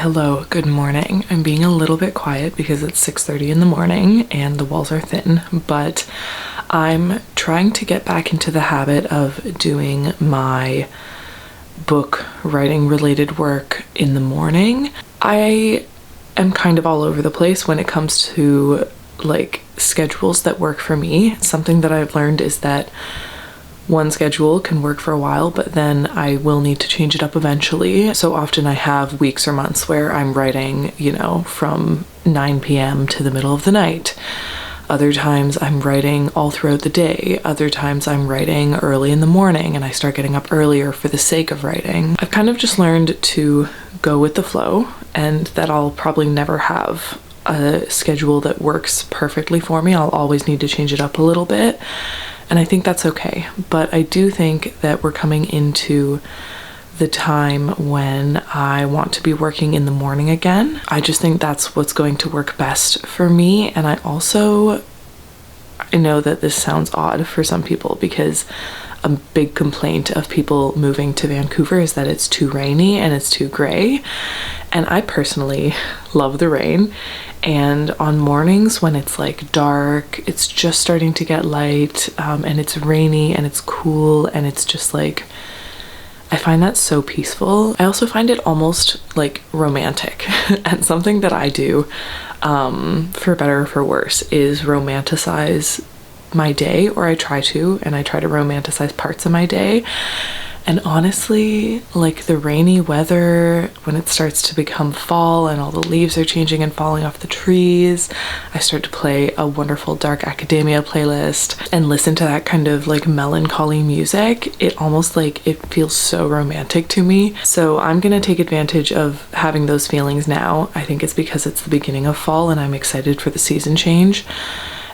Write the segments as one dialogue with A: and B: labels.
A: Hello, good morning. I'm being a little bit quiet because it's 6:30 in the morning and the walls are thin, but I'm trying to get back into the habit of doing my book writing related work in the morning. I am kind of all over the place when it comes to like schedules that work for me. Something that I've learned is that one schedule can work for a while, but then I will need to change it up eventually. So often I have weeks or months where I'm writing, from 9 p.m. to the middle of the night. Other times I'm writing all throughout the day. Other times I'm writing early in the morning and I start getting up earlier for the sake of writing. I've kind of just learned to go with the flow, and that I'll probably never have a schedule that works perfectly for me. I'll always need to change it up a little bit. And I think that's okay. But I do think that we're coming into the time when I want to be working in the morning again. I just think that's what's going to work best for me. And I know that this sounds odd for some people because a big complaint of people moving to Vancouver is that it's too rainy and it's too gray. And I personally love the rain. And on mornings when it's like dark, it's just starting to get light, and it's rainy and it's cool and it's just like, I find that so peaceful. I also find it almost like romantic. And something that I do, for better or for worse, is romanticize my day, or I try to romanticize parts of my day. And honestly, like the rainy weather, when it starts to become fall and all the leaves are changing and falling off the trees, I start to play a wonderful Dark Academia playlist and listen to that kind of like melancholy music. It almost like it feels so romantic to me. So I'm gonna take advantage of having those feelings now. I think it's because it's the beginning of fall and I'm excited for the season change.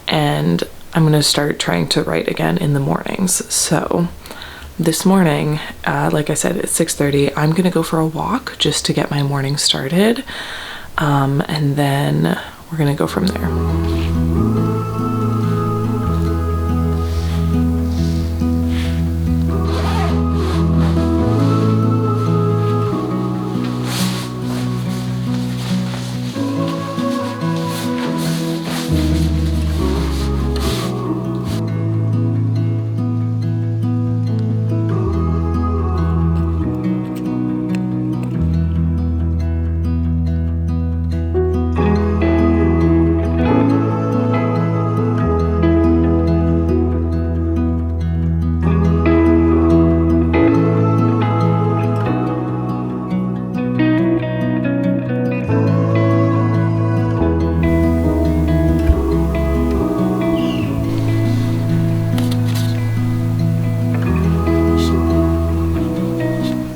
A: And I'm gonna start trying to write again in the mornings. So this morning, like I said, it's 6:30. I'm gonna go for a walk just to get my morning started, and then we're gonna go from there.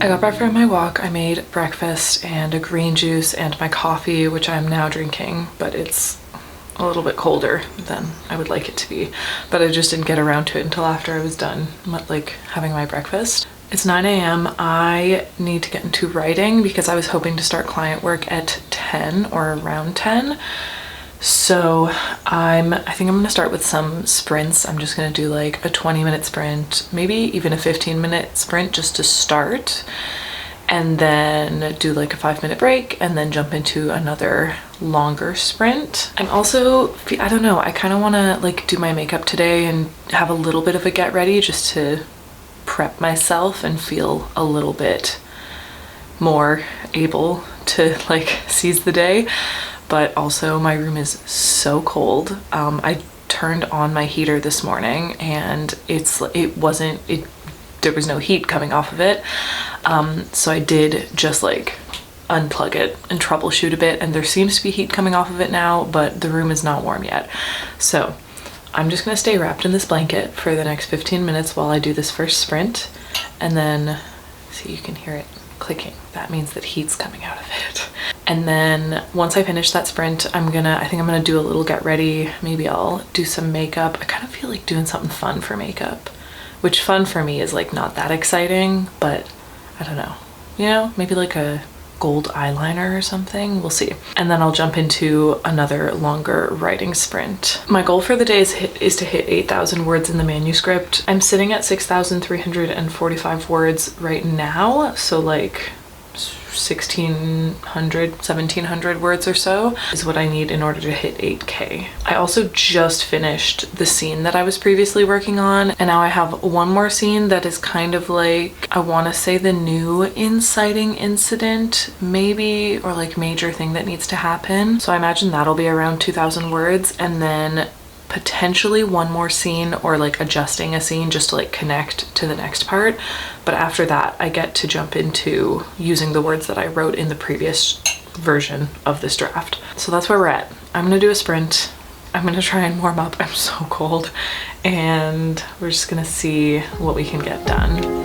A: I got back from my walk. I made breakfast and a green juice and my coffee, which I'm now drinking, but it's a little bit colder than I would like it to be. But I just didn't get around to it until after I was done, like having my breakfast. It's 9 a.m. I need to get into writing because I was hoping to start client work at 10 or around 10. So I think I'm gonna start with some sprints. I'm just gonna do like a 20-minute sprint, maybe even a 15-minute sprint just to start, and then do like a 5-minute break and then jump into another longer sprint. I'm also, I don't know, I kind of want to like do my makeup today and have a little bit of a get ready just to prep myself and feel a little bit more able to like seize the day. But also my room is so cold. I turned on my heater this morning and there was no heat coming off of it. So I did just like unplug it and troubleshoot a bit, and there seems to be heat coming off of it now, but the room is not warm yet. So I'm just gonna stay wrapped in this blanket for the next 15 minutes while I do this first sprint, and then see, you can hear it clicking. That means that heat's coming out of it. And then once I finish that sprint, I think I'm gonna do a little get ready. Maybe I'll do some makeup. I kind of feel like doing something fun for makeup, which fun for me is like not that exciting, but I don't know, maybe like a gold eyeliner or something. We'll see. And then I'll jump into another longer writing sprint. My goal for the day is to hit 8,000 words in the manuscript. I'm sitting at 6,345 words right now, so like 1600, 1700 words or so is what I need in order to hit 8K. I also just finished the scene that I was previously working on, and now I have one more scene that is kind of like, I want to say the new inciting incident maybe, or like major thing that needs to happen. So I imagine that'll be around 2000 words, and then potentially one more scene or like adjusting a scene just to like connect to the next part. But after that, I get to jump into using the words that I wrote in the previous version of this draft. So that's where we're at. I'm gonna do a sprint. I'm gonna try and warm up. I'm so cold, and we're just gonna see what we can get done.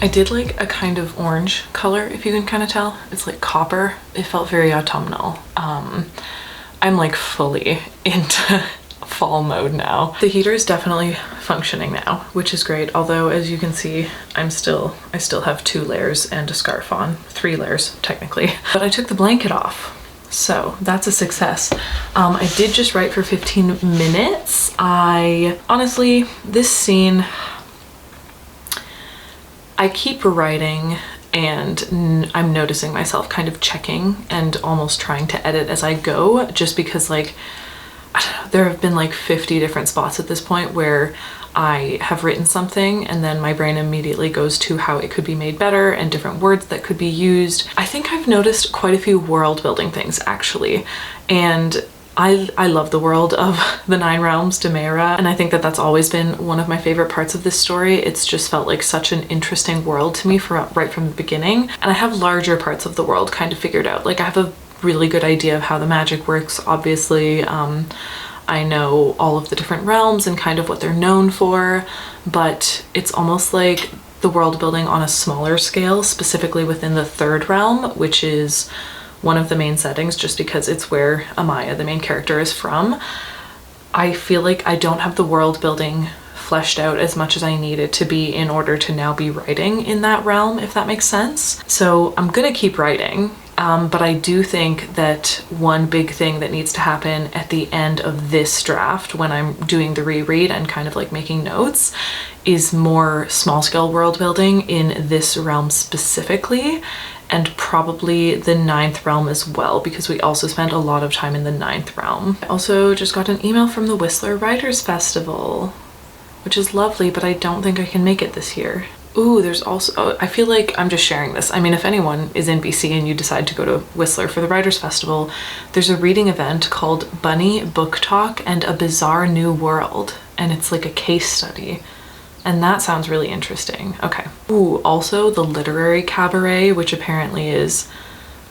A: I did like a kind of orange color, if you can kind of tell. It's like copper. It felt very autumnal. I'm like fully into fall mode now. The heater is definitely functioning now, which is great. Although, as you can see, I still have 2 layers and a scarf on. 3 layers technically. But I took the blanket off. So that's a success. I did just write for 15 minutes. Honestly, this scene, I keep writing and I'm noticing myself kind of checking and almost trying to edit as I go, just because like, I don't know, there have been like 50 different spots at this point where I have written something and then my brain immediately goes to how it could be made better and different words that could be used. I think I've noticed quite a few world building things actually, and I love the world of the 9 Realms, Demera, and I think that that's always been one of my favorite parts of this story. It's just felt like such an interesting world to me right from the beginning, and I have larger parts of the world kind of figured out. Like I have a really good idea of how the magic works, obviously. I know all of the different realms and kind of what they're known for, but it's almost like the world building on a smaller scale, specifically within the 3rd realm, which is one of the main settings just because it's where Amaya, the main character, is from. I feel like I don't have the world building fleshed out as much as I need it to be in order to now be writing in that realm, if that makes sense. So I'm gonna keep writing, but I do think that one big thing that needs to happen at the end of this draft when I'm doing the reread and kind of like making notes is more small scale world building in this realm specifically, and probably the 9th realm as well, because we also spent a lot of time in the 9th realm. I also just got an email from the Whistler Writers Festival, which is lovely, but I don't think I can make it this year. Ooh, there's also, I feel like I'm just sharing this. I mean, if anyone is in BC and you decide to go to Whistler for the Writers Festival, there's a reading event called Bunny Book Talk and a Bizarre New World, and it's like a case study. And that sounds really interesting. Okay. Ooh, also the Literary Cabaret, which apparently is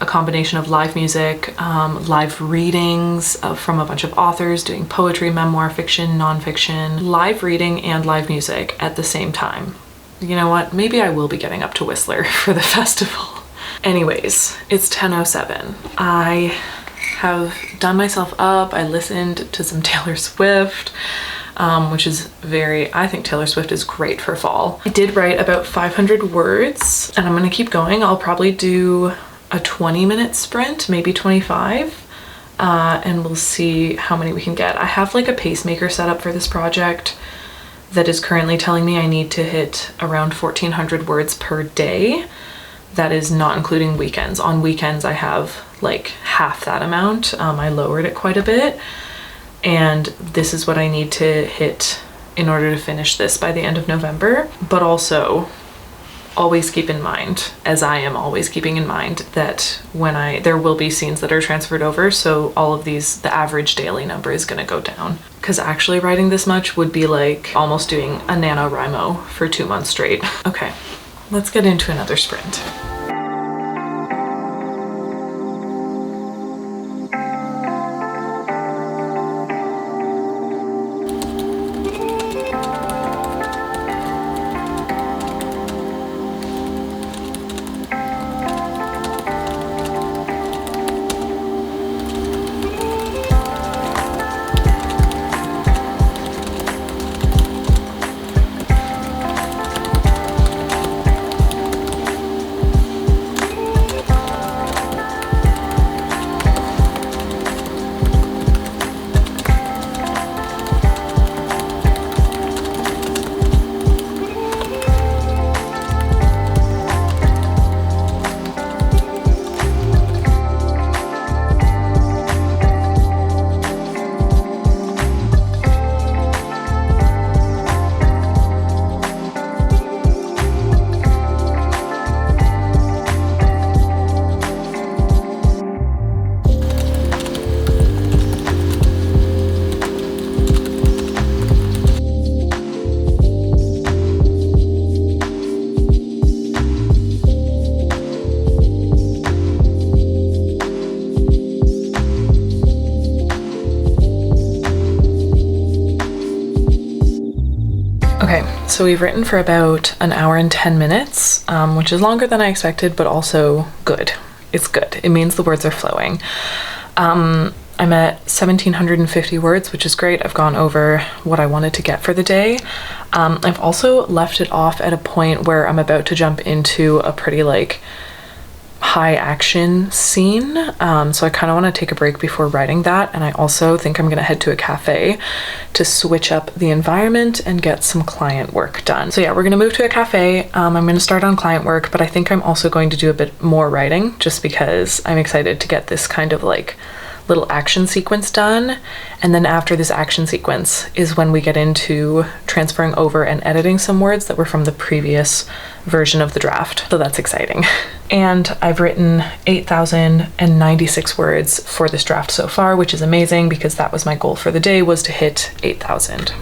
A: a combination of live music, live readings from a bunch of authors doing poetry, memoir, fiction, nonfiction, live reading and live music at the same time. You know what? Maybe I will be getting up to Whistler for the festival. Anyways, it's 10:07. I have done myself up. I listened to some Taylor Swift. Which is I think Taylor Swift is great for fall. I did write about 500 words and I'm gonna keep going. I'll probably do a 20-minute sprint, maybe 25, and we'll see how many we can get. I have like a pacemaker set up for this project that is currently telling me I need to hit around 1,400 words per day. That is not including weekends. On weekends, I have like half that amount. I lowered it quite a bit. And this is what I need to hit in order to finish this by the end of November. But also, always keep in mind, as I am always keeping in mind, that there will be scenes that are transferred over, so all of these, the average daily number is gonna go down. Because actually writing this much would be like almost doing a NaNoWriMo for 2 months straight. Okay, let's get into another sprint. So we've written for about an hour and 10 minutes, which is longer than I expected, but also good. It's good. It means the words are flowing. I'm at 1,750 words, which is great. I've gone over what I wanted to get for the day. I've also left it off at a point where I'm about to jump into a pretty like high action scene, so I kind of want to take a break before writing that, and I also think I'm going to head to a cafe to switch up the environment and get some client work done. So yeah, we're going to move to a cafe. I'm going to start on client work, but I think I'm also going to do a bit more writing just because I'm excited to get this kind of like little action sequence done, and then after this action sequence is when we get into transferring over and editing some words that were from the previous version of the draft. So that's exciting. And I've written 8,096 words for this draft so far, which is amazing because that was my goal for the day, was to hit 8,000.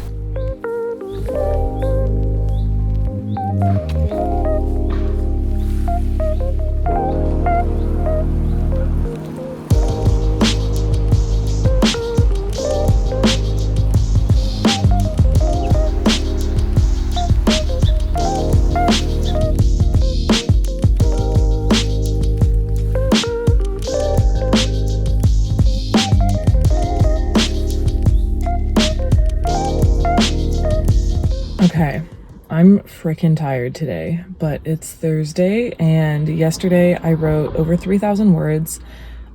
A: Okay, I'm freaking tired today, but it's Thursday, and yesterday I wrote over 3,000 words.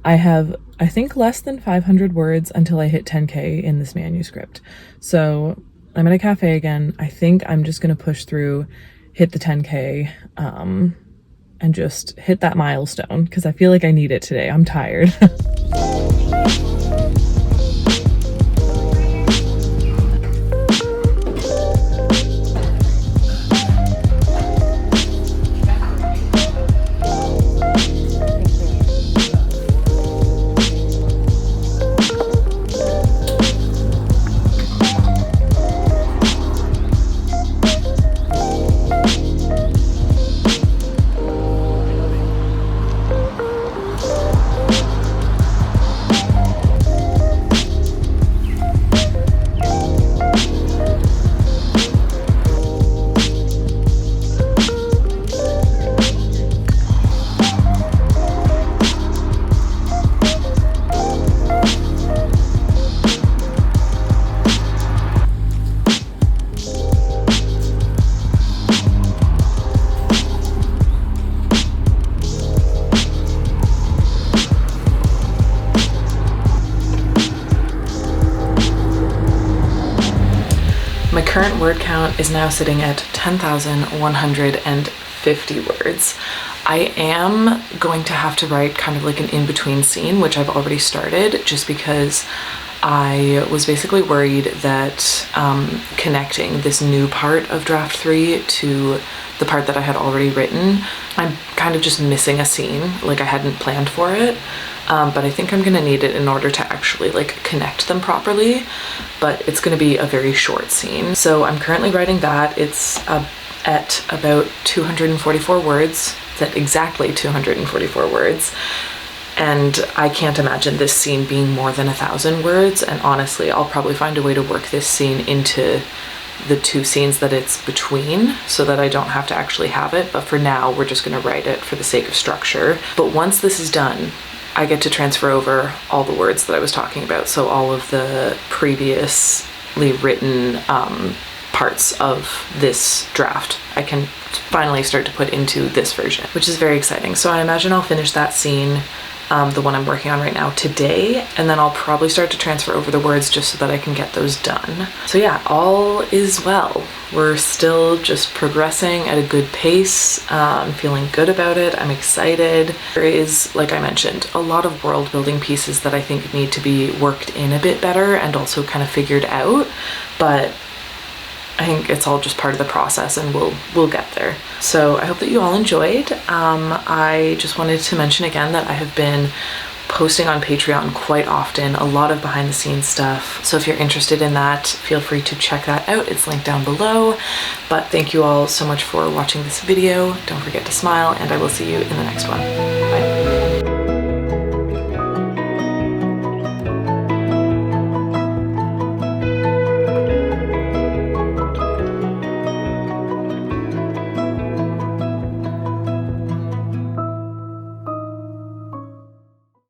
A: I have, I think, less than 500 words until I hit 10K in this manuscript. So I'm at a cafe again. I think I'm just gonna push through, hit the 10K, and just hit that milestone because I feel like I need it today. I'm tired. word count is now sitting at 10,150 words. I am going to have to write kind of like an in-between scene, which I've already started, just because I was basically worried that connecting this new part of draft 3 to the part that I had already written, I'm kind of just missing a scene, like I hadn't planned for it. But I think I'm gonna need it in order to actually like connect them properly, but it's gonna be a very short scene. So I'm currently writing that. It's at about 244 words. It's at exactly 244 words. And I can't imagine this scene being more than 1,000 words. And honestly, I'll probably find a way to work this scene into the two scenes that it's between so that I don't have to actually have it. But for now, we're just gonna write it for the sake of structure. But once this is done, I get to transfer over all the words that I was talking about. So all of the previously written parts of this draft, I can finally start to put into this version, which is very exciting. So I imagine I'll finish that scene, the one I'm working on right now, today, and then I'll probably start to transfer over the words just so that I can get those done. So yeah, all is well. We're still just progressing at a good pace. I'm feeling good about it. I'm excited. There is, like I mentioned, a lot of world building pieces that I think need to be worked in a bit better and also kind of figured out, but I think it's all just part of the process and we'll get there. So I hope that you all enjoyed. I just wanted to mention again that I have been posting on Patreon quite often, a lot of behind the scenes stuff. So if you're interested in that, feel free to check that out. It's linked down below. But thank you all so much for watching this video. Don't forget to smile, and I will see you in the next one.